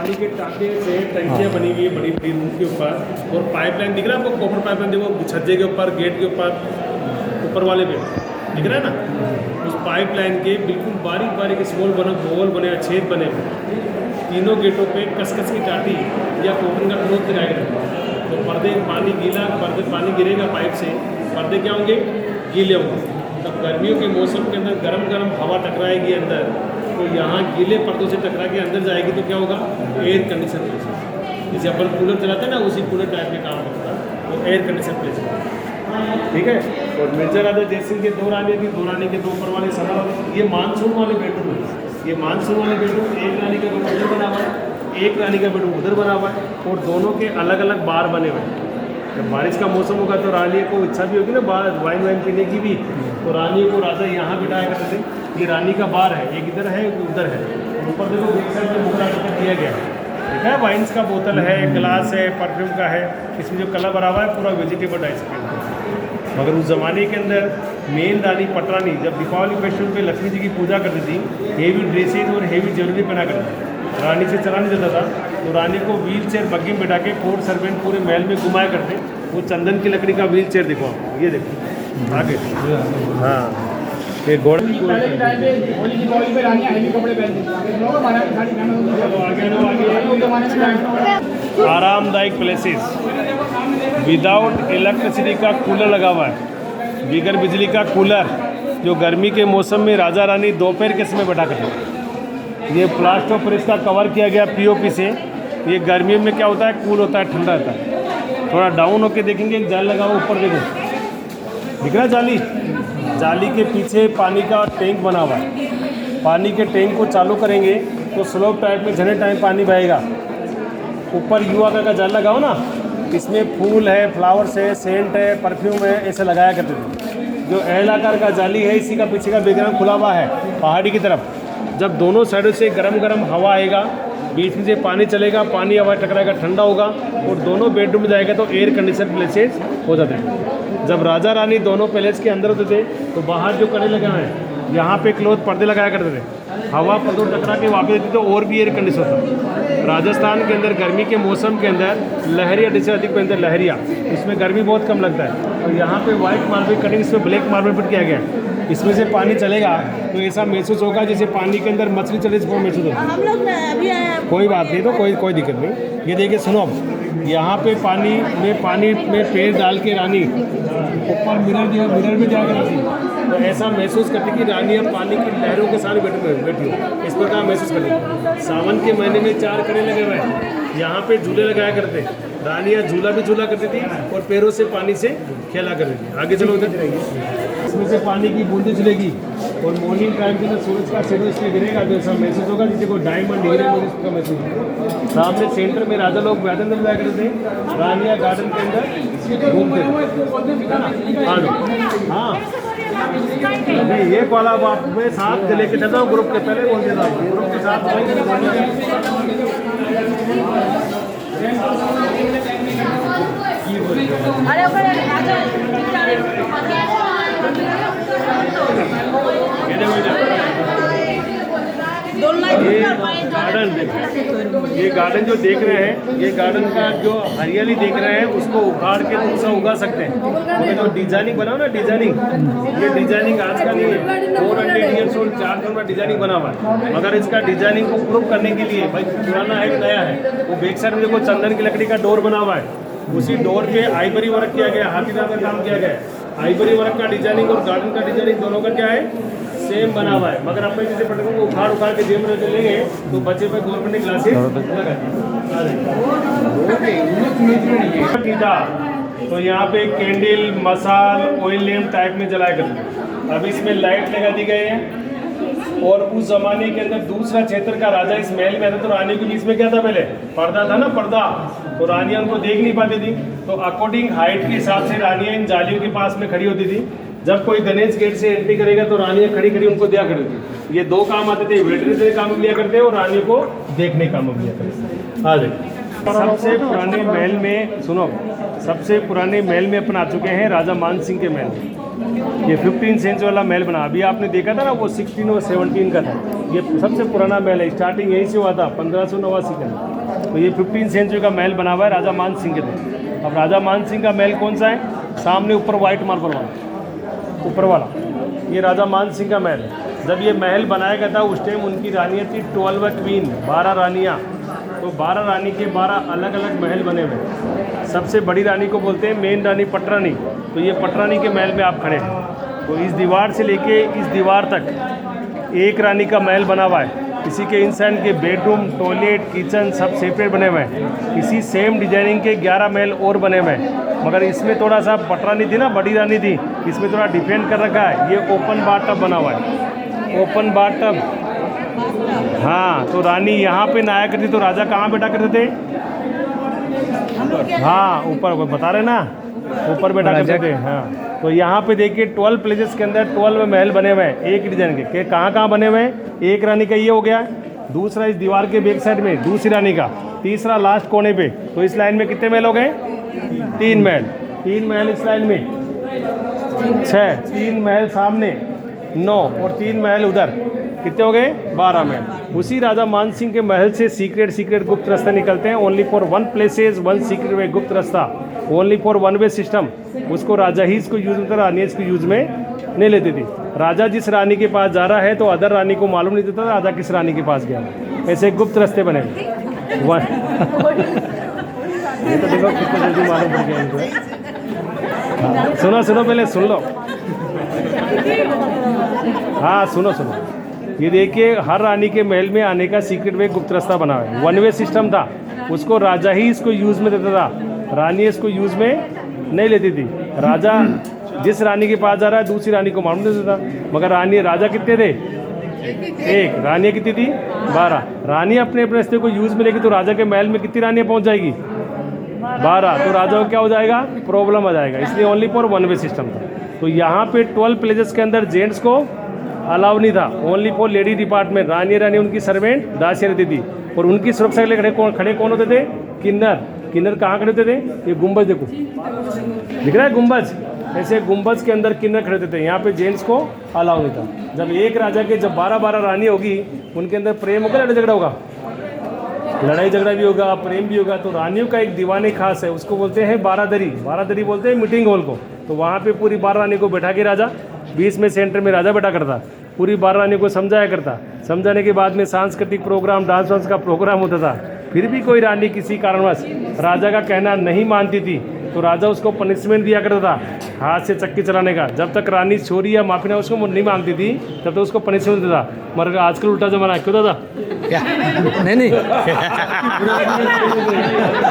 पानी के टाँके से टंकियाँ बनी हुई है बड़ी बड़ी रूम के ऊपर, और पाइपलाइन दिख रहा है आपको, कॉपर पाइपलाइन देखो छज्जे के ऊपर, गेट के ऊपर वाले पे दिख रहा है ना। उस पाइपलाइन के बिल्कुल बारीक बारीक स्मॉल होल बने हुए, छेद बने हुए, तीनों गेटों पे कस की टाटी या कॉटन का क्लॉथ लगाया गया। तो पर्दे पानी गीला, पर्दे पानी गिरेगा पाइप से, पर्दे क्या होंगे, गीले होंगे। तब गर्मियों के मौसम के अंदर गरम हवा टकराएगी अंदर, तो यहाँ गीले पर्दों से टकरा के अंदर जाएगी तो क्या होगा, एयर कंडीशन प्लेस। जैसे अपन कूलर चलाते हैं ना, उसी कूलर टाइप में काम करता है, तो एयर कंडीशन प्लेस, ठीक है। और मिर्जा राजा जयसिंह के दो रानी थी, दो रानी के दो ऊपर वाले सभा, ये मानसून वाले बेडरूम है। ये मानसून वाले बेडरूम, एक रानी का बेडरूम उधर बना हुआ है, एक रानी का बेडरूम उधर बना हुआ है, और दोनों के अलग अलग बार बने हुए हैं। जब बारिश का मौसम होगा तो रानी को इच्छा भी होगी ना वाइन पीने की भी, तो रानी को राजा यहाँ बिठाया करते थे। ये रानी का बार है, एक इधर है एक उधर है, ऊपर देखो एक साइड में मुखड़ा दिया गया है, ठीक है। वाइन्स का बोतल है, ग्लास है, परफ्यूम का है, इसमें जो कलर भरा हुआ है पूरा वेजिटेबल आइसक्रीम। मगर उस ज़माने के अंदर मेन रानी पटरानी जब दीपावली फेस्टिवल पे लक्ष्मी जी की पूजा करती थी, हेवी ड्रेसेज और हेवी ज्वेलरी पहना करती थी। रानी से चला नहीं जाता था, तो रानी को व्हील चेयर बग्गी में बैठा के कोर्ट सर्वेंट पूरे महल में घुमाया करते। वो चंदन की लकड़ी का व्हील चेयर देखो, ये देखो आगे, हाँ ये घोड़े आरामदायक प्लेसेस, विदाउट इलेक्ट्रिसिटी का कूलर लगा हुआ है, बगैर बिजली का कूलर, जो गर्मी के मौसम में राजा रानी दोपहर के समय बैठा करते। ये प्लास्टर ऑफ पेरिस का कवर किया गया पीओपी से। ये गर्मियों में क्या होता है, कूल होता है, ठंडा रहता है। थोड़ा डाउन होके देखेंगे, एक जाल लगा हुआ ऊपर देखो, दिख रहा है जाली, जाली के पीछे पानी का टैंक बना हुआ है। पानी के टैंक को चालू करेंगे तो स्लोप टाइप में झरने टाइम पानी बहेगा। ऊपर यू आकार का जाल लगाओ ना, इसमें फूल है, फ्लावर्स है, सेंट है, परफ्यूम है, ऐसे लगाया करते थे। जो एल आकार का जाली है, इसी का पीछे का बैकग्राउंड खुला हुआ है पहाड़ी की तरफ। जब दोनों साइडों से गरम हवा आएगा, बीच में से पानी चलेगा, पानी हवा टकराएगा, ठंडा होगा, और दोनों बेडरूम में जाएगा तो एयर कंडीशन प्लेसेस हो जाते हैं। जब राजा रानी दोनों पैलेस के अंदर होते थे तो बाहर जो कड़े लगे हैं, यहाँ पे क्लोथ पर्दे लगाया करते थे। हवा पर्दों टकरा के वापस देती तो और भी एयर कंडीशन होता। राजस्थान के अंदर गर्मी के मौसम के अंदर लहरिया, जैसे अधिक के अंदर लहरिया, इसमें गर्मी बहुत कम लगता है। तो यहाँ पे वाइट मार्बल कटिंग, इसमें ब्लैक मार्बल फिट किया गया है। इसमें से पानी चलेगा तो ऐसा महसूस होगा जैसे पानी के अंदर मछली चले, इसको महसूस होगा। हम लोग अभी कोई बात नहीं, तो कोई दिक्कत नहीं। ये देखिए सुनो, यहाँ पे पानी में पैर डाल के रानी ऊपर मिरर में जाकर रखी, तो ऐसा महसूस करती कि रानी अब पानी की लहरों के साथ बैठी हो, इस प्रकार महसूस करती। सावन के महीने में 4 कड़े लगे हुए हैं, यहाँ पे झूले लगाया करते। रानियाँ झूला भी झूला करती थी और पैरों से पानी से खेला करती थी। आगे चलो, उधर इसमें से पानी की बूंदें चलेगी, और मॉर्निंग टाइम के अंदर सूरज का शेडो इसमें गिरेगा तो ऐसा महसूस होगा जैसे कोई डायमंड हीरे का महसूस होगा। सामने सेंटर में राजा लोग गार्डन में जाया करते थे, रानियाँ गार्डन के अंदर घूमते थे। हाँ नहीं, ये वाला आप मैं साथ लेके चलता हूँ, ग्रुप के पहले बोल देता हूँ, ग्रुप के साथ ये गार्डन जो देख रहे हैं, ये गार्डन का जो हरियाली देख रहे हैं उसको उखाड़ के दूसरा उगा सकते हैं। मगर जो डिजाइनिंग बनाओ ना, डिजाइनिंग, ये डिजाइनिंग आज का नहीं है, 400 ईयर्स ओल्ड 4 साल का डिजाइनिंग बना हुआ है। मगर इसका डिजाइनिंग को प्रूव करने के लिए भाई पुराना है कि नया है, वो बैक साइड में देखो चंदन की लकड़ी का डोर बना हुआ है, उसी डोर पे आइवरी वर्क किया गया, हाथीदार का काम किया गया है। आइवरी वर्क का डिजाइनिंग और गार्डन का डिजाइनिंग दोनों का क्या है, सेम बना हुआ है। मगर अपने जैसे पटकों को उखाड़ के जेब में चलेंगे तो बच्चे पे गवर्नमेंट ने क्लासेस लगा। तो यहाँ पे कैंडल, मसाल, ऑयल लैम्प टाइप में जलाया करते। अब इसमें लाइट लगा दी गई है। और उस जमाने के अंदर दूसरा क्षेत्र का राजा इस महल में था, तो रानी के बीच में क्या था, पहले पर्दा था ना, पर्दा, तो रानियां उनको देख नहीं पाती थी। तो अकॉर्डिंग हाइट के हिसाब से रानियां इन जालियों के पास में खड़ी होती थी। जब कोई गणेश गेट से एंट्री करेगा तो रानियां खड़ी उनको दिया करती। ये 2 काम आते थे, वेटरी से काम लिया करते और रानियों को देखने काम लिया करते। हाँ जी, सबसे पुराने महल में सुनो, सबसे पुराने महल में अपन आ चुके हैं राजा मान सिंह के महल। ये 15 सेंचुरी वाला महल बना, अभी आपने देखा था ना वो 16 और 17 का था। ये सबसे पुराना महल है, स्टार्टिंग यहीं से हुआ था 1589 का। तो ये 15 सेंचुरी का महल बना हुआ है राजा मान सिंह के थे। अब राजा मान सिंह का महल कौन सा है? सामने ऊपर वाइट मार्बल वाला, ऊपर वाला, ये राजा मान सिंह का महल है। जब ये महल बनाया गया था उस टाइम उनकी रानियाँ थी 12 क्वीन, 12 रानियाँ। तो 12 रानी के 12 अलग अलग महल बने हुए। सबसे बड़ी रानी को बोलते हैं मेन रानी पटरानी। तो ये पटरानी के महल में आप खड़े हैं। तो इस दीवार से लेके इस दीवार तक एक रानी का महल बना हुआ है। इसी के इंसान के बेडरूम, टॉयलेट, किचन सब सेपरेट बने हुए हैं। इसी सेम डिजाइनिंग के 11 महल और बने हुए हैं, मगर इसमें थोड़ा सा पटरानी थी ना, बड़ी रानी थी, इसमें थोड़ा डिफेंड कर रखा है। ये ओपन बाथटब बना हुआ है, ओपन बाथटब। हाँ, तो रानी यहाँ पे नहाया करती, तो राजा कहाँ बैठा करते थे? हाँ, ऊपर बता रहे ना, ऊपर बैठा करते थे। हाँ, तो यहाँ पे देखिए 12 प्लेसेस के अंदर 12 महल बने हुए हैं एक डिजाइन के। कहाँ कहाँ बने हुए हैं? एक रानी का ये हो गया, दूसरा इस दीवार के बैक साइड में दूसरी रानी का, तीसरा लास्ट कोने पे। तो इस लाइन में कितने महल हो गए? 3 महल। 3 महल इस लाइन में, 6, 3 महल सामने 9 और 3 महल उधर, कितने हो गए? 12 महल। उसी राजा मान सिंह के महल से सीक्रेट गुप्त रास्ते निकलते हैं। ओनली फॉर 1 प्लेसेस 1 सीक्रेट वे, गुप्त रास्ता, ओनली फॉर 1 वे सिस्टम। उसको राजा ही इसको यूज में था, रानी इसको यूज में नहीं लेती थी। राजा जिस रानी के पास जा रहा है तो अदर रानी को मालूम नहीं देता राजा किस रानी के पास गया। ऐसे गुप्त रास्ते बने। ये तो देखो कितना जल्दी मालूम पड़ गया इनको। सुनो सुनो, पहले सुन लो। हाँ सुनो सुनो, ये देखिए हर रानी के महल में आने का सीक्रेट वे गुप्त रास्ता बना है। 1 वे सिस्टम था, उसको राजा ही इसको यूज में देता था, रानी इसको यूज में नहीं लेती थी। राजा जिस रानी के पास जा रहा है दूसरी रानी को मालूम देता था। मगर रानी, राजा कितने थे? एक। रानियाँ कितनी थी? 12। रानी अपने अपने रास्ते को यूज में लेगी तो राजा के महल में कितनी रानियाँ पहुंच जाएगी? 12। तो राजा को क्या हो जाएगा? प्रॉब्लम आ जाएगा। इसलिए ओनली फॉर 1 वे सिस्टम था। तो यहाँ पे 12 प्लेसेस के अंदर जेंट्स को अलाउ नहीं था, ओनली फॉर लेडी डिपार्टमेंट। रानी उनकी सर्वेंट दासियाँ रहती थी, और उनकी सुरक्षा के लिए खड़े कौन होते थे? किन्नर। किन्नर कहाँ खड़े होते थे? ये गुम्बज देखो, दिख रहा है गुम्बज? ऐसे गुम्बज के अंदर किन्नर खड़े होते थे। यहाँ पे जेंट्स को अलाउ नहीं था। जब एक राजा के जब 12 रानी होगी, उनके अंदर प्रेम होगा, लड़ाई झगड़ा होगा, लड़ाई झगड़ा भी होगा, प्रेम भी होगा। तो रानियों का एक दीवाने खास है, उसको बोलते हैं बारादरी। बारादरी बोलते हैं मीटिंग हॉल को। तो वहाँ पे पूरी 12 रानी को बैठा के राजा, बीच में सेंटर में राजा बैठा करता, पूरी 12 रानी को समझाया करता। समझाने के बाद में सांस्कृतिक प्रोग्राम, डांस वांस का प्रोग्राम होता था। फिर भी कोई रानी किसी कारणवश राजा का कहना नहीं मानती थी तो राजा उसको पनिशमेंट दिया करता था, हाथ से चक्की चलाने का। जब तक रानी चोरी या माफी ना उसको नहीं मांगती थी तब तक उसको पनिशमेंट देता। मगर आजकल उल्टा जमाना है, क्यों दादा? नहीं